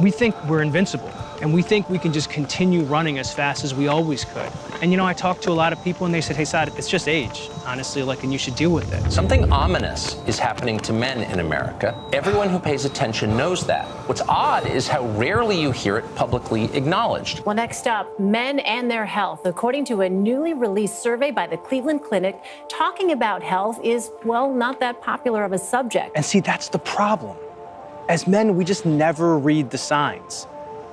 We think we're invincible, and we think we can just continue running as fast as we always could. And I talked to a lot of people and they said, hey, Saad, it's just age, honestly, and you should deal with it. Something ominous is happening to men in America. Everyone who pays attention knows that. What's odd is how rarely you hear it publicly acknowledged. Well, next up, men and their health. According to a newly released survey by the Cleveland Clinic, talking about health is, well, not that popular of a subject. And see, that's the problem. As men, we just never read the signs.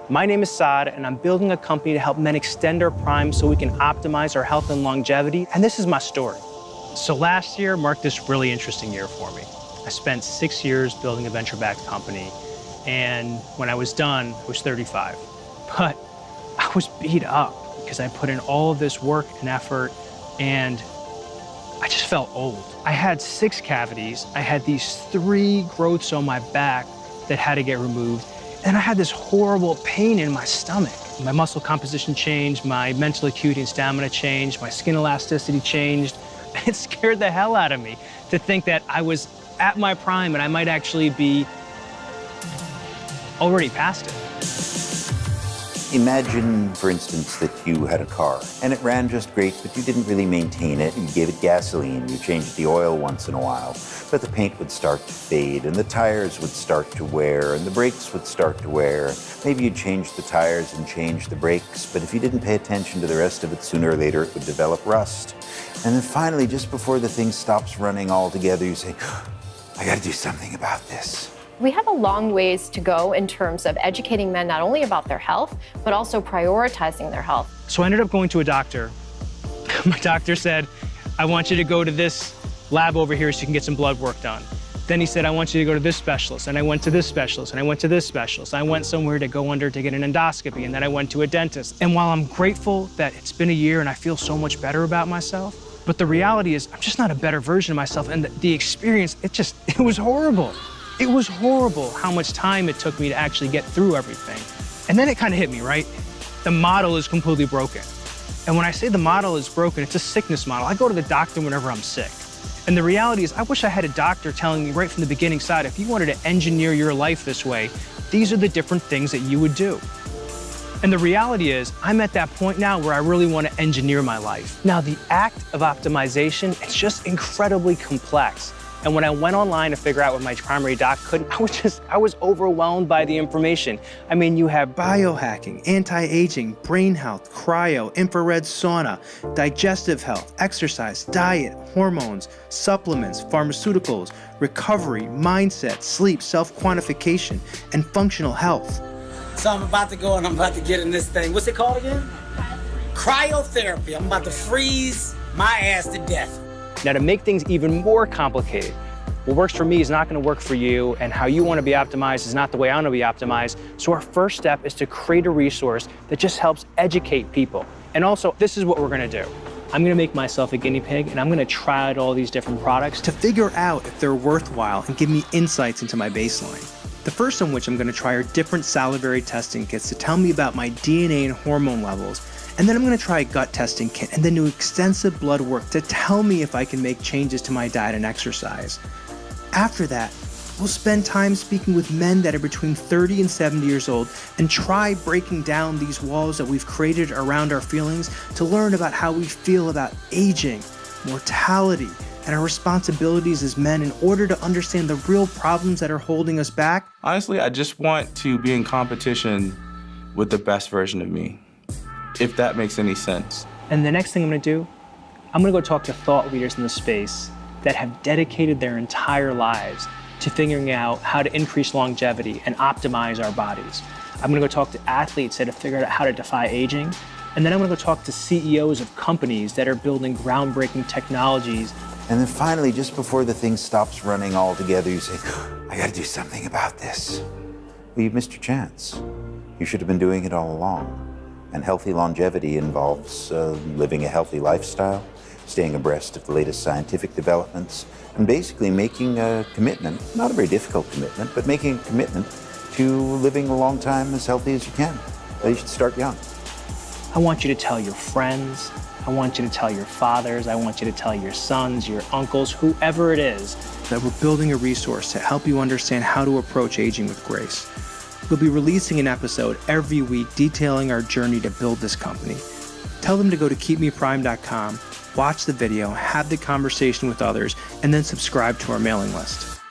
My name is Saad, and I'm building a company to help men extend our prime so we can optimize our health and longevity, and this is my story. So last year marked this really interesting year for me. I spent 6 years building a venture-backed company, and when I was done, I was 35. But I was beat up because I put in all of this work and effort, and I just felt old. I had 6 cavities. I had these 3 growths on my back that had to get removed. And I had this horrible pain in my stomach. My muscle composition changed, my mental acuity and stamina changed, my skin elasticity changed. It scared the hell out of me to think that I was at my prime and I might actually be already past it. Imagine, for instance, that you had a car and it ran just great, but you didn't really maintain it. You gave it gasoline, you changed the oil once in a while, but the paint would start to fade and the tires would start to wear and the brakes would start to wear. Maybe you'd change the tires and change the brakes, but if you didn't pay attention to the rest of it, sooner or later it would develop rust. And then finally, just before the thing stops running altogether, you say, I gotta do something about this. We have a long ways to go in terms of educating men not only about their health, but also prioritizing their health. So I ended up going to a doctor. My doctor said, I want you to go to this lab over here so you can get some blood work done. Then he said, I want you to go to this specialist. And I went to this specialist, and I went to this specialist. I went somewhere to go under to get an endoscopy, and then I went to a dentist. And while I'm grateful that it's been a year and I feel so much better about myself, but the reality is I'm just not a better version of myself. And the experience, it was horrible. It was horrible how much time it took me to actually get through everything. And then it kind of hit me, right? The model is completely broken. And when I say the model is broken, it's a sickness model. I go to the doctor whenever I'm sick. And the reality is, I wish I had a doctor telling me right from the beginning, Saad, if you wanted to engineer your life this way, these are the different things that you would do. And the reality is, I'm at that point now where I really want to engineer my life. Now, the act of optimization, it's just incredibly complex. And when I went online to figure out what my primary doc couldn't, I was overwhelmed by the information. I mean, you have biohacking, anti-aging, brain health, cryo, infrared sauna, digestive health, exercise, diet, hormones, supplements, pharmaceuticals, recovery, mindset, sleep, self-quantification, and functional health. So I'm about to go and I'm about to get in this thing. What's it called again? Cryotherapy. I'm about to freeze my ass to death. Now, to make things even more complicated, what works for me is not going to work for you, and how you want to be optimized is not the way I want to be optimized. So our first step is to create a resource that just helps educate people. And also, this is what we're going to do. I'm going to make myself a guinea pig, and I'm going to try out all these different products to figure out if they're worthwhile and give me insights into my baseline. The first on which I'm going to try are different salivary testing kits to tell me about my DNA and hormone levels. And then I'm going to try a gut testing kit and then do extensive blood work to tell me if I can make changes to my diet and exercise. After that, we'll spend time speaking with men that are between 30 and 70 years old and try breaking down these walls that we've created around our feelings to learn about how we feel about aging, mortality, and our responsibilities as men in order to understand the real problems that are holding us back. Honestly, I just want to be in competition with the best version of me, if that makes any sense. And the next thing I'm going to do, I'm going to go talk to thought leaders in the space that have dedicated their entire lives to figuring out how to increase longevity and optimize our bodies. I'm going to go talk to athletes that have figured out how to defy aging. And then I'm going to go talk to CEOs of companies that are building groundbreaking technologies. And then finally, just before the thing stops running altogether, you say, I gotta do something about this. Well, you've missed your chance. You should have been doing it all along. And healthy longevity involves living a healthy lifestyle, staying abreast of the latest scientific developments, and basically making a commitment, not a very difficult commitment, but making a commitment to living a long time as healthy as you can. You should start young. I want you to tell your friends, I want you to tell your fathers, I want you to tell your sons, your uncles, whoever it is, that we're building a resource to help you understand how to approach aging with grace. We'll be releasing an episode every week detailing our journey to build this company. Tell them to go to keepmeprime.com, watch the video, have the conversation with others, and then subscribe to our mailing list.